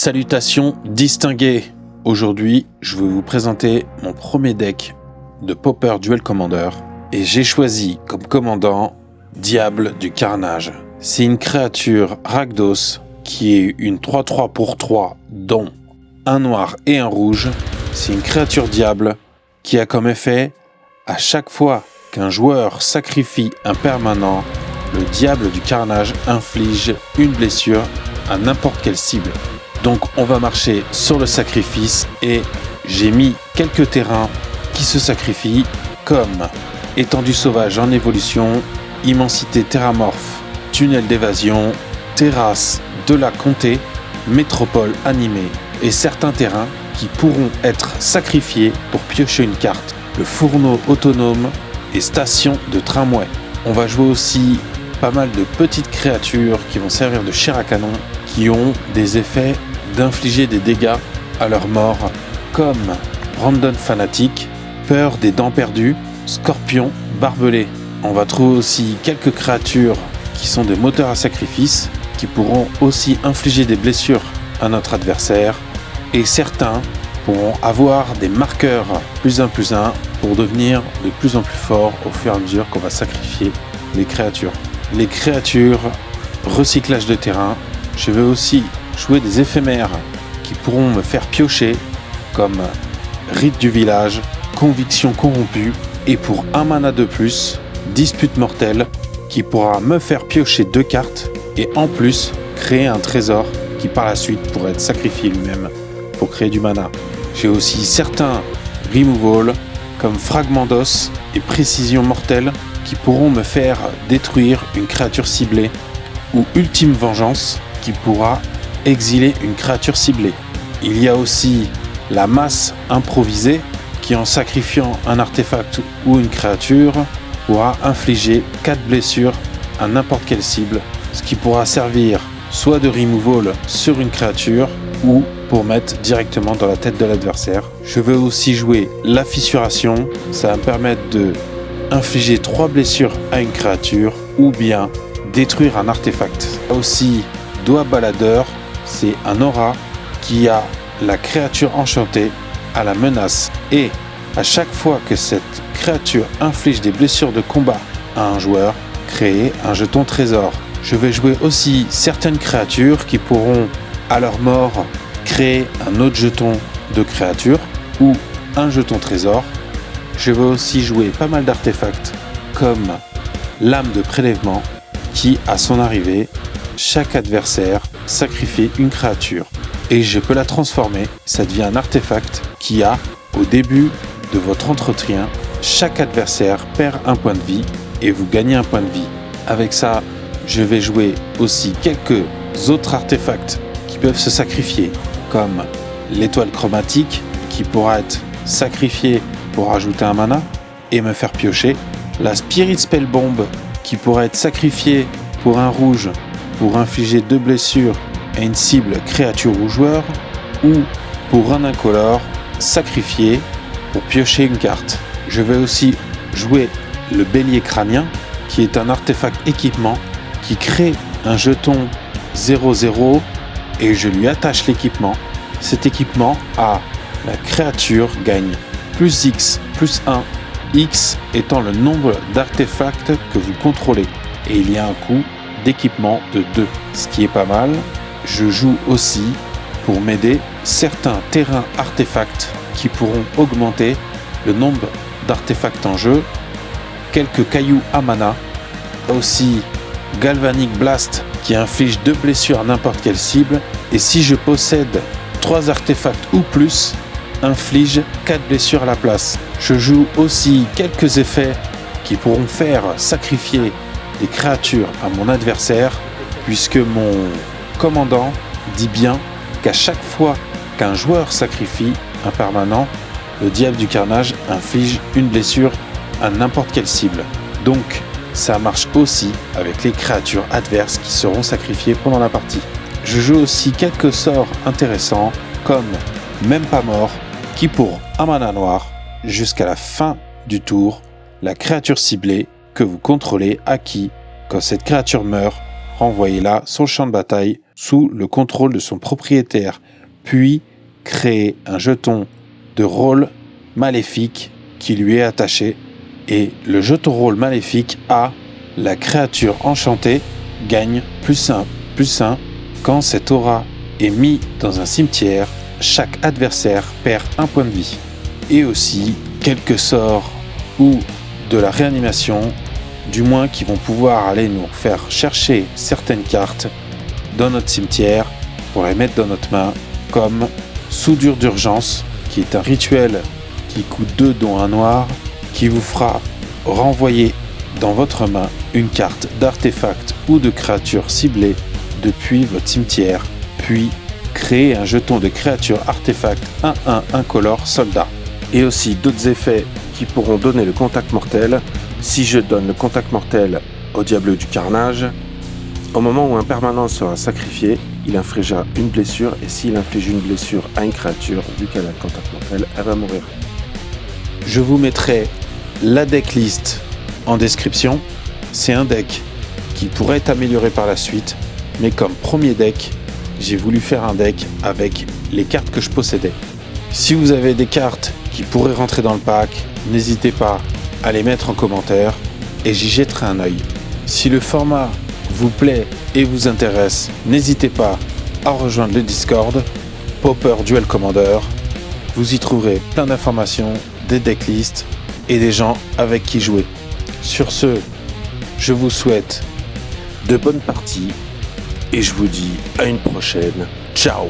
Salutations distinguées. Aujourd'hui, je vais vous présenter mon premier deck de Pauper Duel Commander et j'ai choisi comme commandant Diable du Carnage. C'est une créature Rakdos qui est une 3-3 pour 3 dont un noir et un rouge. C'est une créature diable qui a comme effet à chaque fois qu'un joueur sacrifie un permanent, le Diable du Carnage inflige une blessure à n'importe quelle cible. Donc on va marcher sur le sacrifice et j'ai mis quelques terrains qui se sacrifient comme Étendue sauvage en évolution, Immensité terramorphe, Tunnel d'évasion, Terrasse de la comté, Métropole animée et certains terrains qui pourront être sacrifiés pour piocher une carte, le Fourneau autonome et Station de tramway. On va jouer aussi pas mal de petites créatures qui vont servir de chair à canon, qui ont des effets d'infliger des dégâts à leur mort, comme Brandon Fanatic, Peur des dents perdues, Scorpion barbelé. On va trouver aussi quelques créatures qui sont des moteurs à sacrifice, qui pourront aussi infliger des blessures à notre adversaire, et certains pourront avoir des marqueurs +1/+1 pour devenir de plus en plus forts au fur et à mesure qu'on va sacrifier les créatures. Les créatures, recyclage de terrain, je vais aussi jouer des éphémères qui pourront me faire piocher, comme Rite du village, Conviction corrompue, et pour un mana de plus, Dispute mortelle, qui pourra me faire piocher 2 cartes, et en plus créer un trésor qui par la suite pourrait être sacrifié lui-même pour créer du mana. J'ai aussi certains removal, comme Fragment d'os et Précision mortelle, qui pourront me faire détruire une créature ciblée, ou Ultime vengeance, qui pourra exiler une créature ciblée. Il y a aussi la masse improvisée qui, en sacrifiant un artefact ou une créature, pourra infliger 4 blessures à n'importe quelle cible, ce qui pourra servir soit de removal sur une créature ou pour mettre directement dans la tête de l'adversaire. Je vais aussi jouer la fissuration, ça va me permettre de infliger 3 blessures à une créature ou bien détruire un artefact. Aussi Doigt baladeur, c'est un aura qui a la créature enchantée à la menace, et à chaque fois que cette créature inflige des blessures de combat à un joueur, créer un jeton trésor. Je vais jouer aussi certaines créatures qui pourront à leur mort créer un autre jeton de créature ou un jeton trésor. Je vais aussi jouer pas mal d'artefacts comme Lame de prélèvement qui, à son arrivée, chaque adversaire sacrifie une créature et je peux la transformer. Ça devient un artefact qui a, au début de votre entretien, chaque adversaire perd un point de vie et vous gagnez un point de vie. Avec ça, je vais jouer aussi quelques autres artefacts qui peuvent se sacrifier, comme l'étoile chromatique qui pourra être sacrifiée pour ajouter un mana et me faire piocher, la Spirit Spell Bomb qui pourra être sacrifiée pour un rouge pour infliger 2 blessures à une cible créature ou joueur, ou pour un incolore sacrifié pour piocher une carte. Je vais aussi jouer le bélier crânien qui est un artefact équipement qui crée un jeton 0/0 et je lui attache l'équipement. Cet équipement a la créature gagne +X +1, X étant le nombre d'artefacts que vous contrôlez et il y a un coût d'équipement de 2, ce qui est pas mal. Je joue aussi pour m'aider certains terrains artefacts qui pourront augmenter le nombre d'artefacts en jeu, quelques cailloux à mana, aussi Galvanic Blast qui inflige 2 blessures à n'importe quelle cible, et si je possède 3 artefacts ou plus, inflige 4 blessures à la place. Je joue aussi quelques effets qui pourront faire sacrifier des créatures à mon adversaire, puisque mon commandant dit bien qu'à chaque fois qu'un joueur sacrifie un permanent, le Diable du Carnage inflige une blessure à n'importe quelle cible. Donc ça marche aussi avec les créatures adverses qui seront sacrifiées pendant la partie. Je joue aussi quelques sorts intéressants comme Même pas mort, qui pour un mana noir, jusqu'à la fin du tour, la créature ciblée que vous contrôlez acquis, quand cette créature meurt, renvoyez-la sur le champ de bataille sous le contrôle de son propriétaire, puis créer un jeton de rôle maléfique qui lui est attaché. Et le jeton rôle maléfique a la créature enchantée gagne +1/+1. Quand cette aura est mise dans un cimetière, chaque adversaire perd 1 point de vie. Et aussi quelques sorts ou de la réanimation, du moins qui vont pouvoir aller nous faire chercher certaines cartes dans notre cimetière pour les mettre dans notre main, comme soudure d'urgence, qui est un rituel qui coûte 2 dont 1 noir, qui vous fera renvoyer dans votre main une carte d'artefact ou de créature ciblée depuis votre cimetière, puis créer un jeton de créature artefact 1/1 incolore soldat. Et aussi d'autres effets qui pourront donner le contact mortel. Si je donne le contact mortel au Diable du Carnage, au moment où un permanent sera sacrifié, il infligera une blessure, et s'il inflige une blessure à une créature, vu qu'elle a le contact mortel, elle va mourir. Je vous mettrai la decklist en description. C'est un deck qui pourrait être amélioré par la suite, mais comme premier deck, j'ai voulu faire un deck avec les cartes que je possédais. Si vous avez des cartes qui pourraient rentrer dans le pack, n'hésitez pas à les mettre en commentaire et j'y jetterai un œil. Si le format vous plaît et vous intéresse, n'hésitez pas à rejoindre le Discord Pauper Duel Commander. Vous y trouverez plein d'informations, des decklists et des gens avec qui jouer. Sur ce, je vous souhaite de bonnes parties et je vous dis à une prochaine. Ciao!